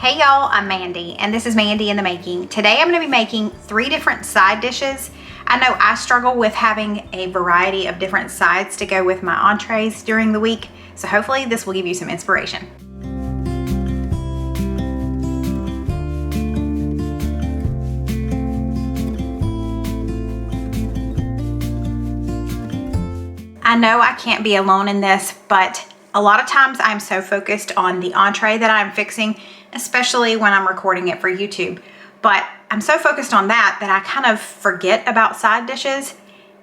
Hey y'all, I'm Mandy, and this is Mandy in the Making. Today I'm going to be making 3 different side dishes. I know I struggle with having a variety of different sides to go with my entrees during the week, so hopefully this will give you some inspiration. I know I can't be alone in this, but a lot of times I'm so focused on the entree that I'm fixing, especially when I'm recording it for YouTube. But I'm so focused on that I kind of forget about side dishes.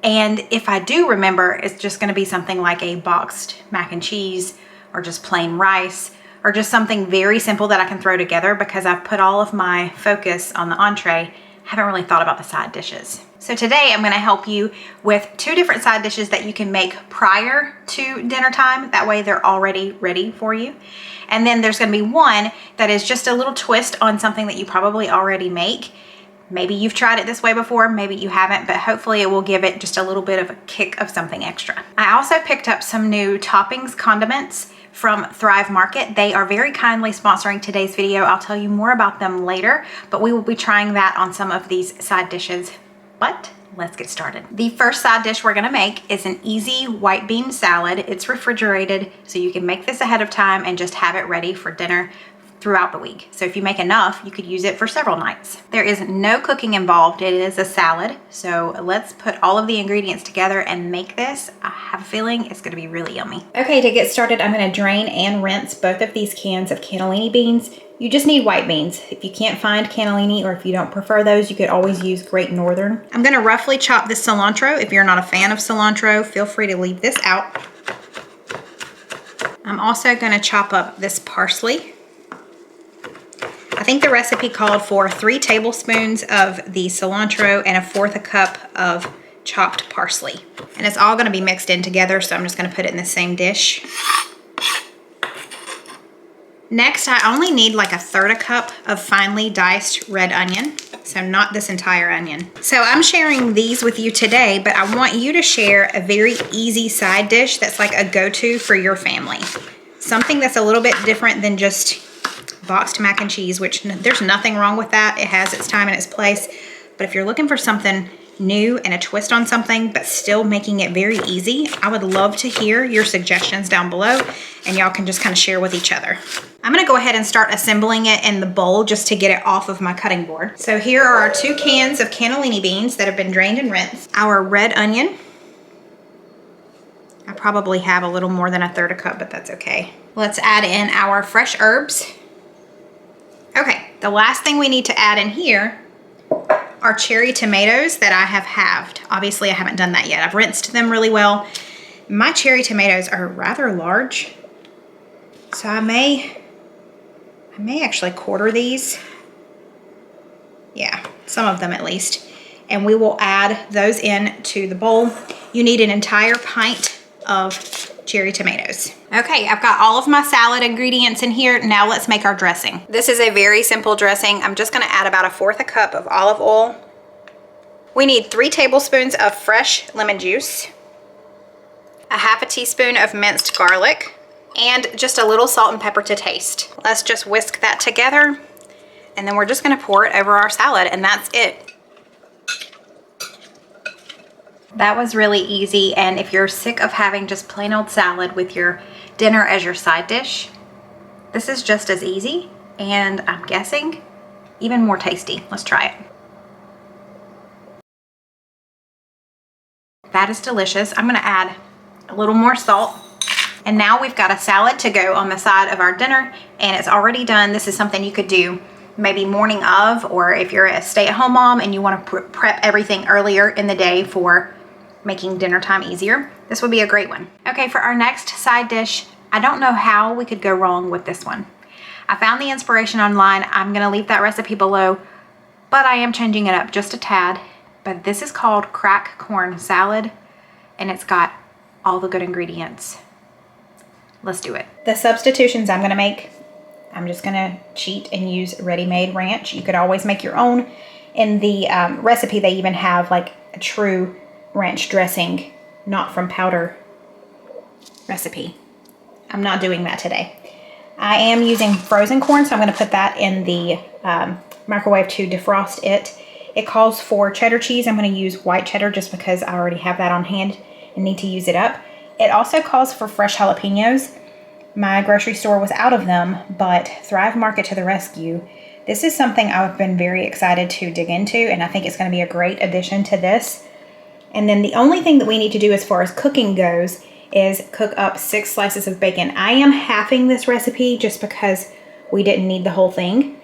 And if I do remember, it's just going to be something like a boxed mac and cheese or just plain rice or just something very simple that I can throw together because I've put all of my focus on the entree. I haven't really thought about the side dishes. So today I'm going to help you with 2 different side dishes that you can make prior to dinner time. That way they're already ready for you. And then there's going to be one that is just a little twist on something that you probably already make. Maybe you've tried it this way before, maybe you haven't, but hopefully it will give it just a little bit of a kick of something extra. I also picked up some new toppings condiments from Thrive Market. They are very kindly sponsoring today's video. I'll tell you more about them later, but we will be trying that on some of these side dishes. But let's get started. The first side dish we're gonna make is an easy white bean salad. It's refrigerated, so you can make this ahead of time and just have it ready for dinner throughout the week. So if you make enough, you could use it for several nights. There is no cooking involved. It is a salad. So let's put all of the ingredients together and make this. I have a feeling it's gonna be really yummy. Okay, to get started, I'm gonna drain and rinse both of these cans of cannellini beans. You just need white beans. If you can't find cannellini or if you don't prefer those, you could always use Great Northern. I'm gonna roughly chop this cilantro. If you're not a fan of cilantro, feel free to leave this out. I'm also gonna chop up this parsley. I think the recipe called for 3 tablespoons of the cilantro and 1/4 cup of chopped parsley. And it's all gonna be mixed in together, so I'm just gonna put it in the same dish. Next, I only need like 1/3 cup of finely diced red onion, so not this entire onion. So I'm sharing these with you today, but I want you to share a very easy side dish that's like a go-to for your family. Something that's a little bit different than just boxed mac and cheese, which there's nothing wrong with that. It has its time and its place. But if you're looking for something new and a twist on something, but still making it very easy, I would love to hear your suggestions down below, and y'all can just kind of share with each other. I'm gonna go ahead and start assembling it in the bowl just to get it off of my cutting board. So here are our 2 cans of cannellini beans that have been drained and rinsed. Our red onion. I probably have a little more than 1/3 cup, but that's okay. Let's add in our fresh herbs. Okay, the last thing we need to add in here are cherry tomatoes that I have halved. Obviously, I haven't done that yet. I've rinsed them really well. My cherry tomatoes are rather large, so I may actually quarter these. Yeah, some of them at least. And we will add those in to the bowl. You need an entire pint of cherry tomatoes. Okay, I've got all of my salad ingredients in here. Now let's make our dressing. This is a very simple dressing. I'm just gonna add about 1/4 cup of olive oil. We need 3 tablespoons of fresh lemon juice, 1/2 teaspoon of minced garlic, and just a little salt and pepper to taste. Let's just whisk that together, and then we're just gonna pour it over our salad, and that's it. That was really easy, and if you're sick of having just plain old salad with your dinner as your side dish, this is just as easy, and I'm guessing even more tasty. Let's try it. That is delicious. I'm gonna add a little more salt, and now we've got a salad to go on the side of our dinner, and it's already done. This is something you could do maybe morning of, or if you're a stay-at-home mom and you want to prep everything earlier in the day for making dinner time easier, this would be a great one. Okay, for our next side dish, I don't know how we could go wrong with this one. I found the inspiration online. I'm gonna leave that recipe below, but I am changing it up just a tad. But this is called crack corn salad, and it's got all the good ingredients. Let's do it. The substitutions I'm gonna make, I'm just gonna cheat and use ready-made ranch. You could always make your own. In the recipe, they even have like a true ranch dressing, not from powder recipe. I'm not doing that today. I am using frozen corn, so I'm going to put that in the microwave to defrost it. It calls for cheddar cheese. I'm going to use white cheddar just because I already have that on hand and need to use it up. It also calls for fresh jalapenos. My grocery store was out of them, but Thrive Market to the rescue. This is something I've been very excited to dig into, and I think it's going to be a great addition to this. And then the only thing that we need to do as far as cooking goes is cook up 6 slices of bacon. I am halving this recipe just because we didn't need the whole thing.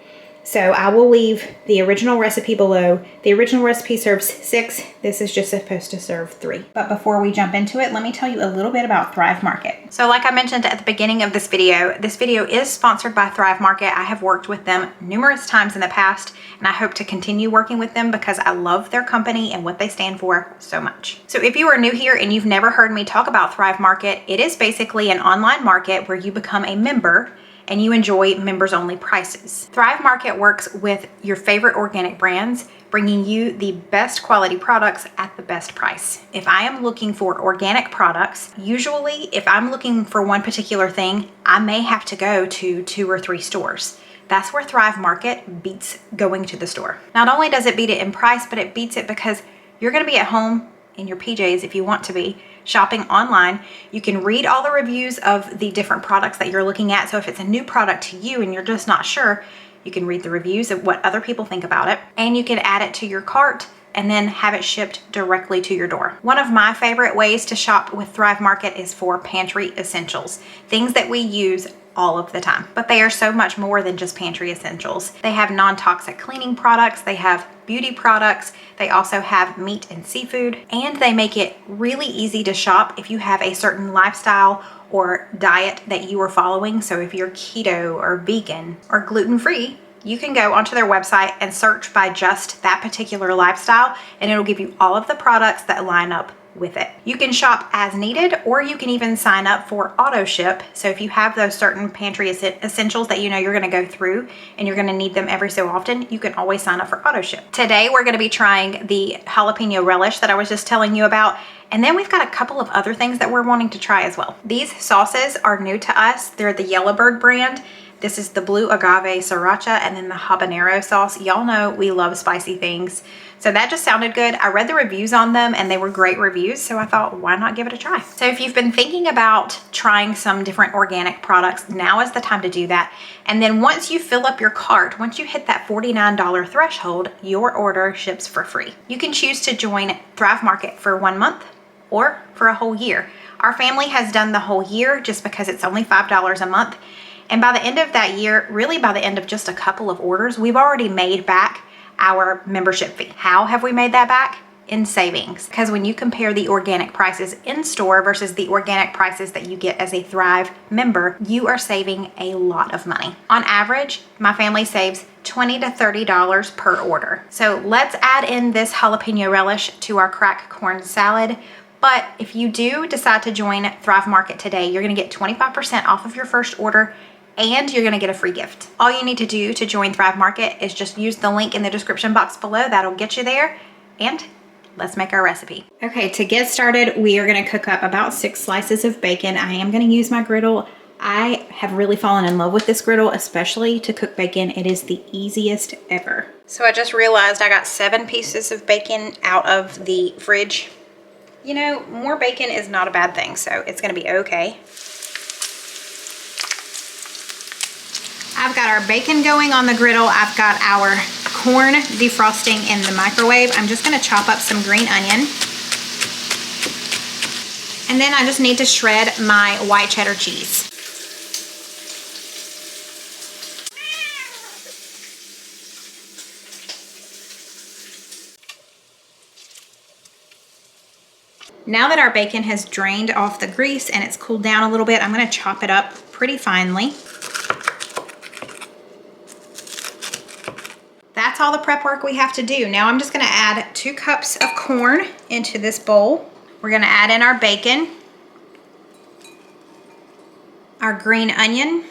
So I will leave the original recipe below. The original recipe serves 6. This is just supposed to serve 3. But before we jump into it, let me tell you a little bit about Thrive Market. So like I mentioned at the beginning of this video is sponsored by Thrive Market. I have worked with them numerous times in the past, and I hope to continue working with them because I love their company and what they stand for so much. So if you are new here and you've never heard me talk about Thrive Market, it is basically an online market where you become a member and you enjoy members only prices. Thrive Market works with your favorite organic brands, bringing you the best quality products at the best price. If I am looking for organic products, usually if I'm looking for one particular thing, I may have to go to 2 or 3 stores. That's where Thrive Market beats going to the store. Not only does it beat it in price, but it beats it because you're gonna be at home in your PJs if you want to be, shopping online. You can read all the reviews of the different products that you're looking at. So if it's a new product to you and you're just not sure, you can read the reviews of what other people think about it, and you can add it to your cart and then have it shipped directly to your door. One of my favorite ways to shop with Thrive Market is for pantry essentials, things that we use all of the time. But they are so much more than just pantry essentials. They have non-toxic cleaning products, they have beauty products, they also have meat and seafood, and they make it really easy to shop if you have a certain lifestyle or diet that you are following. So if you're keto or vegan or gluten-free, you can go onto their website and search by just that particular lifestyle, and it'll give you all of the products that line up with it. You can shop as needed, or you can even sign up for auto ship. So if you have those certain pantry essentials that you know you're going to go through and you're going to need them every so often, you can always sign up for auto ship. Today we're going to be trying the jalapeno relish that I was just telling you about, and then we've got a couple of other things that we're wanting to try as well. These sauces are new to us. They're the Yellowbird brand. This is the blue agave sriracha and then the habanero sauce. Y'all know we love spicy things. So that just sounded good. I read the reviews on them and they were great reviews. So I thought, why not give it a try? So if you've been thinking about trying some different organic products, now is the time to do that. And then once you fill up your cart, once you hit that $49 threshold, your order ships for free. You can choose to join Thrive Market for 1 month or for a whole year. Our family has done the whole year just because it's only $5 a month. And by the end of that year, really by the end of just a couple of orders, we've already made back our membership fee. How have we made that back? In savings. Because when you compare the organic prices in store versus the organic prices that you get as a Thrive member, you are saving a lot of money. On average, my family saves $20 to $30 per order. So let's add in this jalapeno relish to our cracked corn salad. But if you do decide to join Thrive Market today, you're gonna get 25% off of your first order, and you're gonna get a free gift. All you need to do to join Thrive Market is just use the link in the description box below. That'll get you there, and let's make our recipe. Okay, to get started, we are gonna cook up about 6 slices of bacon. I am gonna use my griddle. I have really fallen in love with this griddle, especially to cook bacon. It is the easiest ever. So I just realized I got 7 pieces of bacon out of the fridge. You know, more bacon is not a bad thing, so it's gonna be okay. I've got our bacon going on the griddle. I've got our corn defrosting in the microwave. I'm just gonna chop up some green onion. And then I just need to shred my white cheddar cheese. Now that our bacon has drained off the grease and it's cooled down a little bit, I'm gonna chop it up pretty finely. That's all the prep work we have to do. Now I'm just gonna add 2 cups of corn into this bowl. We're gonna add in our bacon, our green onion.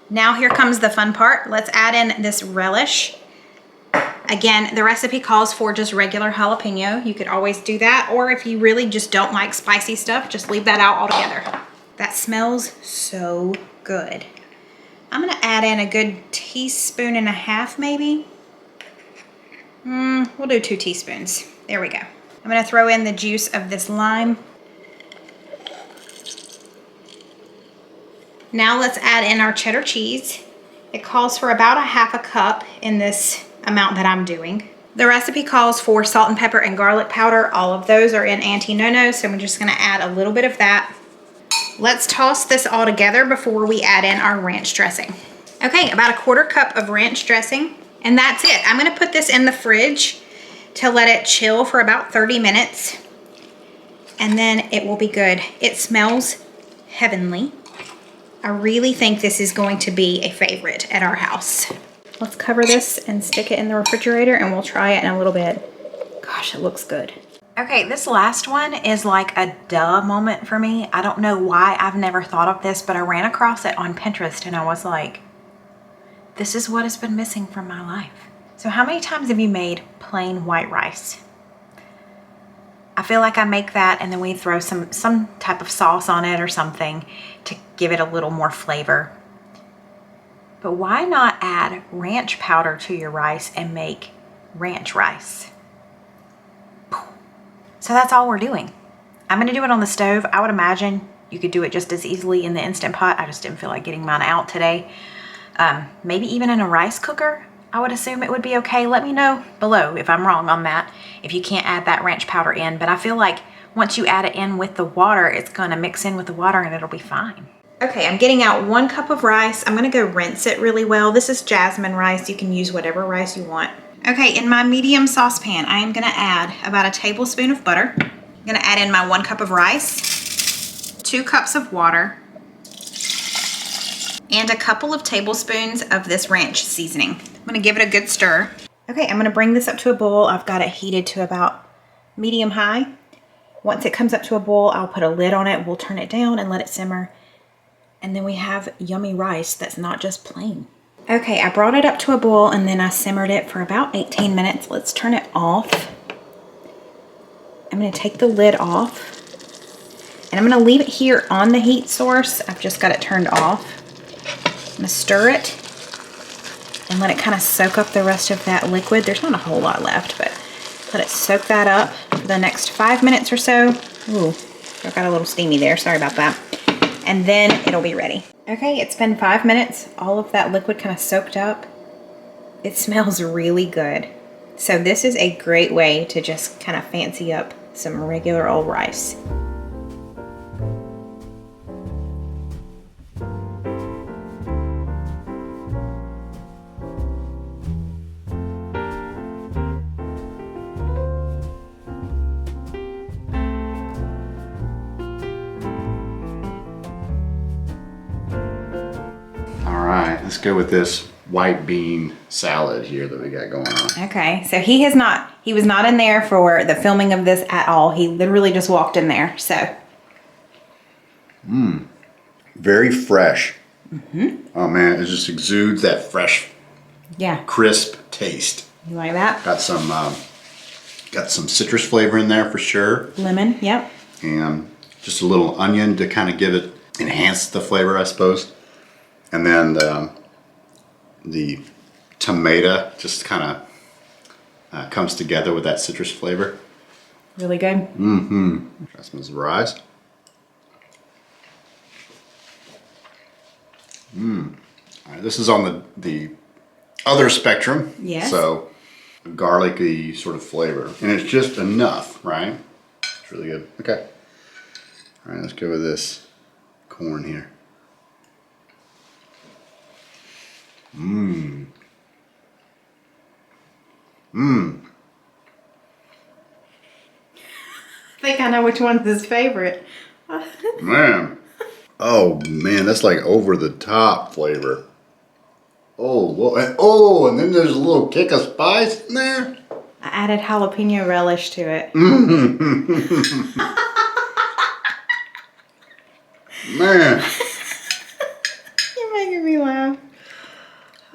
Now here comes the fun part. Let's add in this relish. Again, the recipe calls for just regular jalapeno. You could always do that, or if you really just don't like spicy stuff, just leave that out altogether. That smells so good. I'm gonna add in a good teaspoon and a half maybe. We'll do 2 teaspoons. There we go. I'm gonna throw in the juice of this lime. Now let's add in our cheddar cheese. It calls for about a half a cup in this amount that I'm doing. The recipe calls for salt and pepper and garlic powder. All of those are in Auntie No-No's, so I'm just gonna add a little bit of that. Let's toss this all together before we add in our ranch dressing. Okay, about a 1/4 cup of ranch dressing, and that's it. I'm gonna put this in the fridge to let it chill for about 30 minutes, and then it will be good. It smells heavenly. I really think this is going to be a favorite at our house. Let's cover this and stick it in the refrigerator, and we'll try it in a little bit. Gosh, it looks good. Okay, this last one is like a duh moment for me. I don't know why I've never thought of this, but I ran across it on Pinterest and I was like, this is what has been missing from my life. So how many times have you made plain white rice? I feel like I make that and then we throw some type of sauce on it or something to give it a little more flavor. But why not add ranch powder to your rice and make ranch rice? So that's all we're doing. I'm gonna do it on the stove. I would imagine you could do it just as easily in the Instant Pot. I just didn't feel like getting mine out today. Maybe even in a rice cooker, I would assume it would be okay. Let me know below if I'm wrong on that, if you can't add that ranch powder in. But I feel like once you add it in with the water, it's gonna mix in with the water and it'll be fine. Okay, I'm getting out 1 cup of rice. I'm gonna go rinse it really well. This is jasmine rice. You can use whatever rice you want. Okay, in my medium saucepan, I am gonna add about a tablespoon of butter. I'm gonna add in my 1 cup of rice, 2 cups of water, and a couple of tablespoons of this ranch seasoning. I'm gonna give it a good stir. Okay, I'm gonna bring this up to a boil. I've got it heated to about medium high. Once it comes up to a boil, I'll put a lid on it. We'll turn it down and let it simmer. And then we have yummy rice that's not just plain. Okay, I brought it up to a boil and then I simmered it for about 18 minutes. Let's turn it off. I'm gonna take the lid off and I'm gonna leave it here on the heat source. I've just got it turned off. I'm gonna stir it and let it kind of soak up the rest of that liquid. There's not a whole lot left, but let it soak that up for the next 5 minutes or so. Ooh, I got a little steamy there, sorry about that. And then it'll be ready. Okay, it's been 5 minutes. All of that liquid kind of soaked up. It smells really good. So this is a great way to just kind of fancy up some regular old rice. Let's go with this white bean salad here that we got going on. Okay, so he was not in there for the filming of this at all. He literally just walked in there, so. Very fresh. Oh man, it just exudes that fresh, crisp taste. You like that? Got some citrus flavor in there for sure. Lemon, yep. And just a little onion to kind of enhance the flavor, I suppose. And then the tomato just kind of comes together with that citrus flavor. Really good. Try some of this rice. All right, this is on the other spectrum. Yes. So a garlicky sort of flavor, and it's just enough, right? It's really good. Okay. All right, let's go with this corn here. I think I know which one's his favorite. Man. Oh man, that's like over the top flavor. Oh, and then there's a little kick of spice in there. I added jalapeno relish to it. Man. You're making me laugh.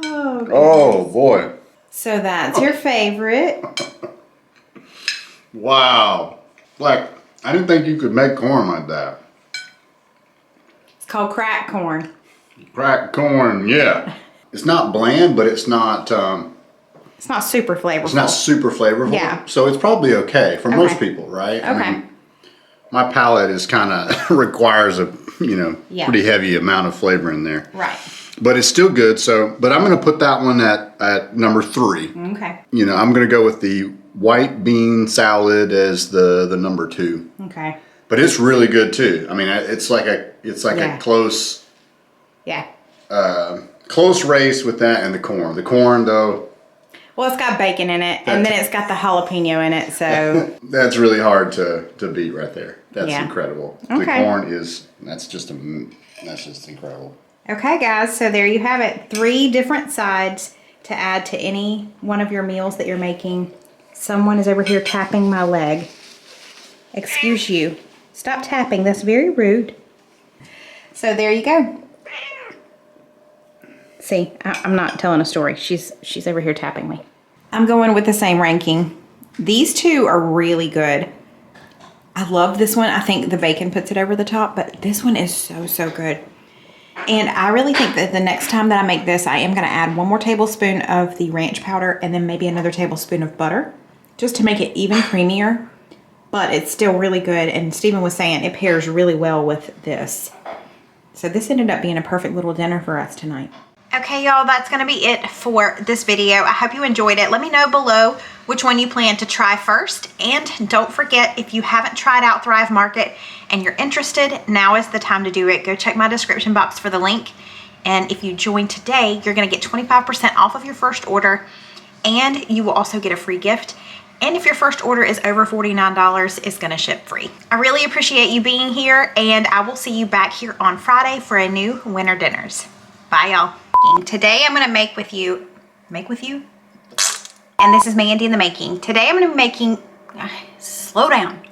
Oh, goodness. Oh boy. So that's your favorite. Wow. Like, I didn't think you could make corn like that. It's called crack corn. Cracked corn, yeah. It's not bland, but it's not It's not super flavorful. it's not super flavorful. Yeah. So it's probably okay for most people, right? Okay. I mean, my palate is kind of requires a pretty heavy amount of flavor in there. Right. But it's still good. So, but I'm going to put that one at number 3. Okay. I'm going to go with the white bean salad as the number 2. Okay. But it's really good too. I mean, it's like a close close race with that and the corn. The corn though. Well, it's got bacon in it, and then it's got the jalapeno in it, so that's really hard to beat right there. That's incredible. Okay. The corn that's just incredible. Okay, guys, so there you have it. 3 different sides to add to any one of your meals that you're making. Someone is over here tapping my leg. Excuse you. Stop tapping. That's very rude. So there you go. See, I'm not telling a story. She's over here tapping me. I'm going with the same ranking. These 2 are really good. I love this one. I think the bacon puts it over the top, but this one is so good. And I really think that the next time that I make this, I am going to add 1 more tablespoon of the ranch powder and then maybe another tablespoon of butter just to make it even creamier. But it's still really good. And Stephen was saying it pairs really well with this. So this ended up being a perfect little dinner for us tonight. Okay, y'all, that's going to be it for this video. I hope you enjoyed it. Let me know below which one you plan to try first. And don't forget, if you haven't tried out Thrive Market and you're interested, now is the time to do it. Go check my description box for the link. And if you join today, you're going to get 25% off of your first order. And you will also get a free gift. And if your first order is over $49, it's going to ship free. I really appreciate you being here. And I will see you back here on Friday for a new Winter Dinners. Bye, y'all. Today I'm going to make with you, and this is Mandy in the Making. Today I'm going to be making, slow down.